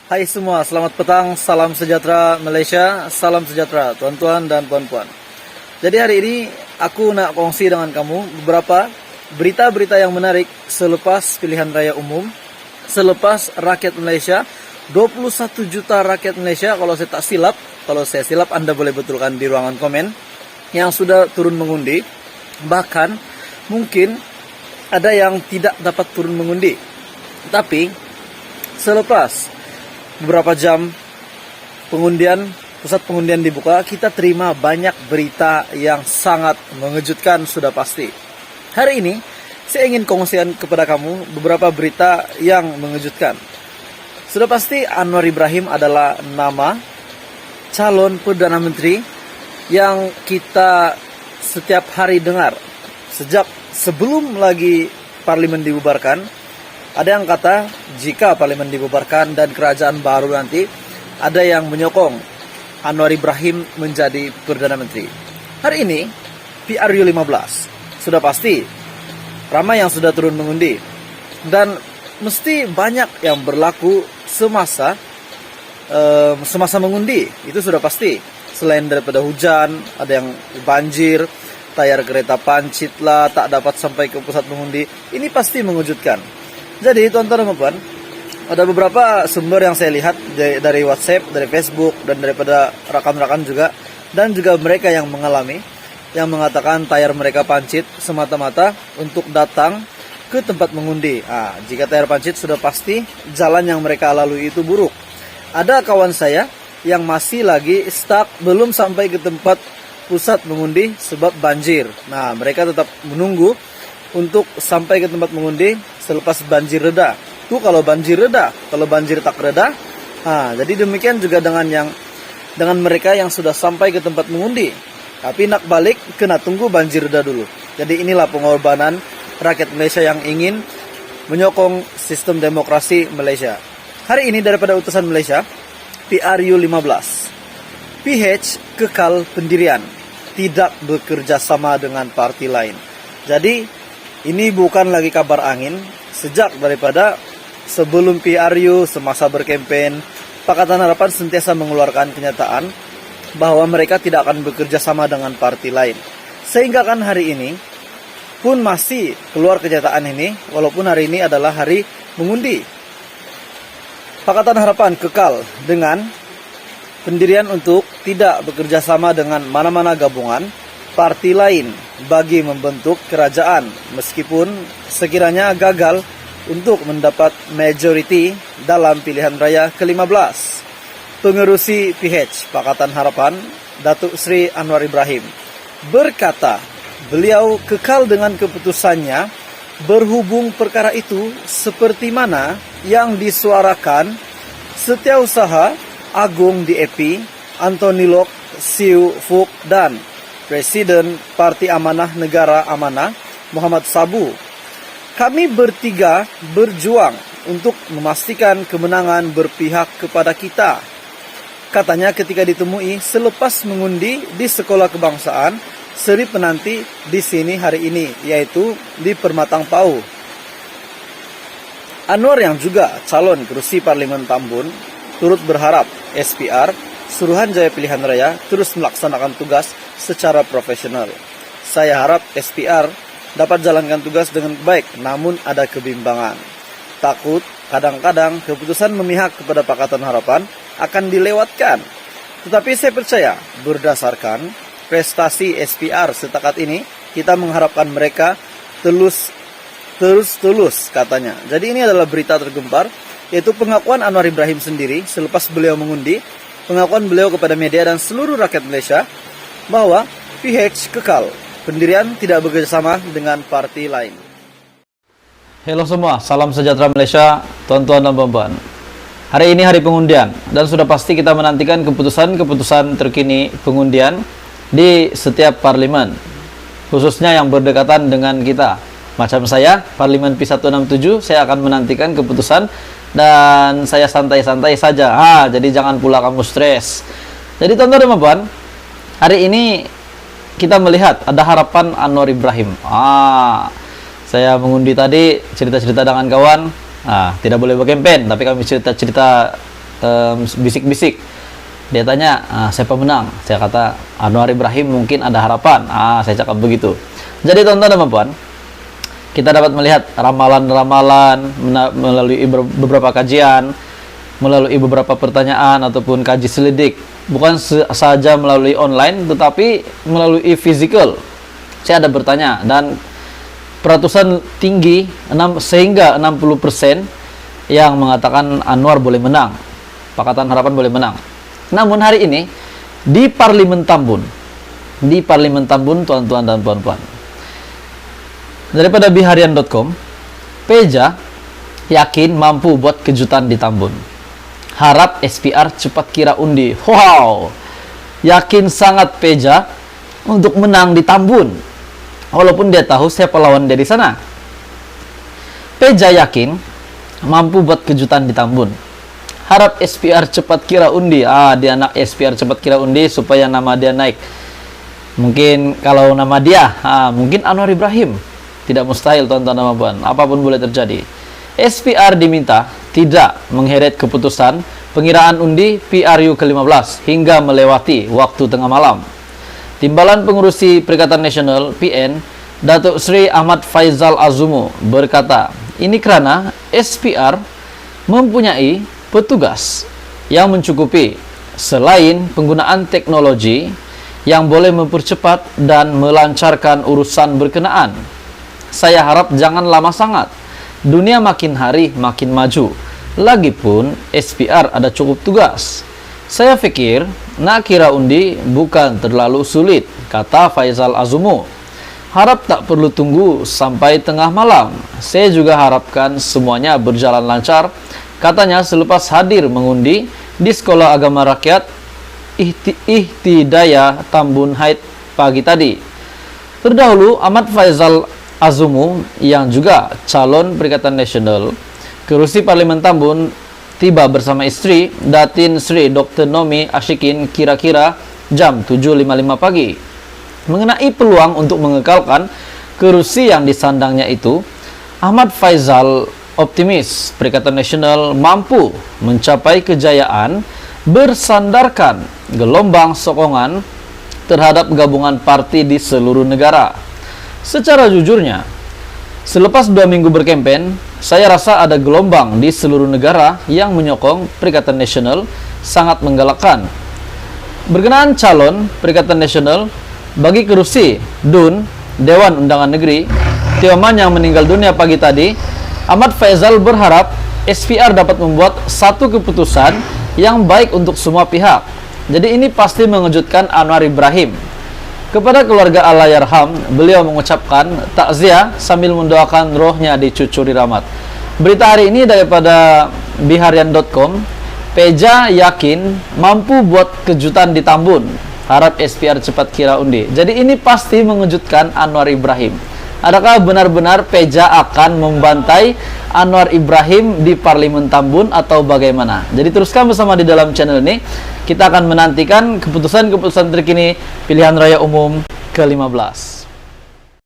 Hai semua, selamat petang, salam sejahtera Malaysia, salam sejahtera tuan-tuan dan puan-puan. Jadi hari ini aku nak kongsi dengan kamu beberapa berita-berita yang menarik selepas pilihan raya umum, selepas rakyat Malaysia, 21 juta rakyat Malaysia kalau saya tak silap, kalau saya silap Anda boleh betulkan di ruangan komen, yang sudah turun mengundi, bahkan mungkin ada yang tidak dapat turun mengundi. Tapi selepas beberapa jam pengundian, pusat pengundian dibuka, kita terima banyak berita yang sangat mengejutkan sudah pasti. Hari ini saya ingin kongsikan kepada kamu beberapa berita yang mengejutkan. Sudah pasti Anwar Ibrahim adalah nama calon Perdana Menteri yang kita setiap hari dengar. Sejak sebelum lagi parlimen dibubarkan, ada yang kata jika parlimen dibubarkan dan kerajaan baru nanti, ada yang menyokong Anwar Ibrahim menjadi Perdana Menteri. Hari ini PRU 15 sudah pasti ramai yang sudah turun mengundi, dan mesti banyak yang berlaku semasa mengundi. Itu sudah pasti. Selain daripada hujan, ada yang banjir, tayar kereta pancit lah, tak dapat sampai ke pusat mengundi. Ini pasti mengejutkan. Jadi tuan-tuan dan puan, ada beberapa sumber yang saya lihat dari WhatsApp, dari Facebook, dan daripada rakan-rakan juga, dan juga mereka yang mengalami, yang mengatakan tayar mereka pancit semata-mata untuk datang ke tempat mengundi. Jika tayar pancit sudah pasti jalan yang mereka lalui itu buruk. Ada kawan saya yang masih lagi stuck, belum sampai ke tempat pusat mengundi sebab banjir. Mereka tetap menunggu untuk sampai ke tempat mengundi selepas banjir reda. Tuh kalau banjir reda, kalau banjir tak reda. Jadi demikian juga dengan mereka yang sudah sampai ke tempat mengundi, tapi nak balik kena tunggu banjir reda dulu. Jadi inilah pengorbanan rakyat Malaysia yang ingin menyokong sistem demokrasi Malaysia. Hari ini daripada utusan Malaysia, PRU 15, PH kekal pendirian, tidak bekerja sama dengan parti lain. Jadi ini bukan lagi kabar angin. Sejak daripada sebelum PRU, semasa berkempen, Pakatan Harapan sentiasa mengeluarkan kenyataan bahwa mereka tidak akan bekerja sama dengan parti lain. Sehingga kan hari ini pun masih keluar kenyataan ini, walaupun hari ini adalah hari mengundi. Pakatan Harapan kekal dengan pendirian untuk tidak bekerja sama dengan mana-mana gabungan parti lain bagi membentuk kerajaan, meskipun sekiranya gagal untuk mendapat majority dalam pilihan raya ke-15. Pengerusi PH Pakatan Harapan, Datuk Seri Anwar Ibrahim, berkata beliau kekal dengan keputusannya berhubung perkara itu seperti mana yang disuarakan Setiausaha Agung DAP Anthony Lok Siu Fuk dan Presiden Parti Amanah Negara Amanah Muhammad Sabu. Kami bertiga berjuang untuk memastikan kemenangan berpihak kepada kita, katanya ketika ditemui selepas mengundi di Sekolah Kebangsaan Seri Penanti di sini hari ini, yaitu di Permatang Pau. Anwar yang juga calon kerusi Parlimen Tambun turut berharap SPR Suruhanjaya Pilihan Raya terus melaksanakan tugas secara profesional. Saya harap SPR dapat jalankan tugas dengan baik, namun ada kebimbangan. Takut kadang-kadang keputusan memihak kepada Pakatan Harapan akan dilewatkan. Tetapi saya percaya berdasarkan prestasi SPR setakat ini, kita mengharapkan mereka terus katanya. Jadi ini adalah berita tergempar, yaitu pengakuan Anwar Ibrahim sendiri selepas beliau mengundi, pengakuan beliau kepada media dan seluruh rakyat Malaysia bahwa PH kekal pendirian, tidak bekerjasama dengan parti lain. Halo semua, salam sejahtera Malaysia, tuan-tuan dan puan-puan. Hari ini hari pengundian, dan sudah pasti kita menantikan keputusan terkini pengundian di setiap parlimen, khususnya yang berdekatan dengan kita. Macam saya, Parlimen P167, saya akan menantikan keputusan dan saya santai-santai saja. Jadi jangan pula kamu stres. Jadi tuan-tuan dan puan, hari ini kita melihat ada harapan Anwar Ibrahim. Saya mengundi tadi cerita-cerita dengan kawan. Tidak boleh berkempen, tapi kami cerita-cerita bisik-bisik. Dia tanya, siapa menang? Saya kata, Anwar Ibrahim, mungkin ada harapan. Saya cakap begitu. Jadi tonton teman-teman, kita dapat melihat ramalan-ramalan melalui beberapa kajian, melalui beberapa pertanyaan ataupun kaji selidik. Bukan saja melalui online, tetapi melalui physical. Saya ada bertanya, dan peratusan tinggi sehingga 60% yang mengatakan Anwar boleh menang. Pakatan Harapan boleh menang. Namun hari ini di Parlemen Tambun, tuan-tuan dan puan-puan, daripada biharian.com, Peja yakin mampu buat kejutan di Tambun. Harap SPR cepat kira undi. Wow, yakin sangat Peja untuk menang di Tambun, walaupun dia tahu siapa lawan dia di sana. Peja yakin mampu buat kejutan di Tambun. Harap SPR cepat kira undi. Dia anak SPR cepat kira undi supaya nama dia naik. Mungkin kalau nama dia, mungkin Anwar Ibrahim. Tidak mustahil, tuan-tuan dan puan. Apapun boleh terjadi. SPR diminta tidak mengheret keputusan pengiraan undi PRU ke-15 hingga melewati waktu tengah malam. Timbalan Pengurusi Perikatan Nasional PN, Datuk Seri Ahmad Faizal Azumu berkata, ini kerana SPR mempunyai petugas yang mencukupi selain penggunaan teknologi yang boleh mempercepat dan melancarkan urusan berkenaan. Saya harap jangan lama sangat. Dunia makin hari makin maju. Lagipun SPR ada cukup tugas. Saya fikir nak kira undi bukan terlalu sulit, kata Faizal Azumu. Harap tak perlu tunggu sampai tengah malam. Saya juga harapkan semuanya berjalan lancar, katanya selepas hadir mengundi di Sekolah Agama Rakyat Ihtidaya Tambun Haid pagi tadi. Terdahulu, Ahmad Faizal Azumu yang juga calon Perikatan Nasional Kerusi Parlemen Tambun tiba bersama istri Datin Sri Dr. Nomi Ashikin kira-kira jam 7.55 pagi. Mengenai peluang untuk mengekalkan kerusi yang disandangnya itu, Ahmad Faizal optimis Perikatan Nasional mampu mencapai kejayaan bersandarkan gelombang sokongan terhadap gabungan parti di seluruh negara. Secara jujurnya, selepas 2 minggu berkempen, saya rasa ada gelombang di seluruh negara yang menyokong Perikatan Nasional sangat menggalakkan. Berkenaan calon Perikatan Nasional bagi kerusi DUN, Dewan Undangan Negeri, Tioman yang meninggal dunia pagi tadi, Ahmad Faizal berharap SPR dapat membuat satu keputusan yang baik untuk semua pihak. Jadi ini pasti mengejutkan Anwar Ibrahim. Kepada keluarga Allahyarham, beliau mengucapkan takziah sambil mendoakan rohnya dicucuri rahmat. Berita hari ini daripada biharian.com, Peja yakin mampu buat kejutan di Tambun. Harap SPR cepat kira undi. Jadi ini pasti mengejutkan Anwar Ibrahim. Adakah benar-benar Peja akan membantai Anwar Ibrahim di Parlemen Tambun atau bagaimana? Jadi teruskan bersama di dalam channel ini. Kita akan menantikan keputusan-keputusan terkini pilihan raya umum ke-15.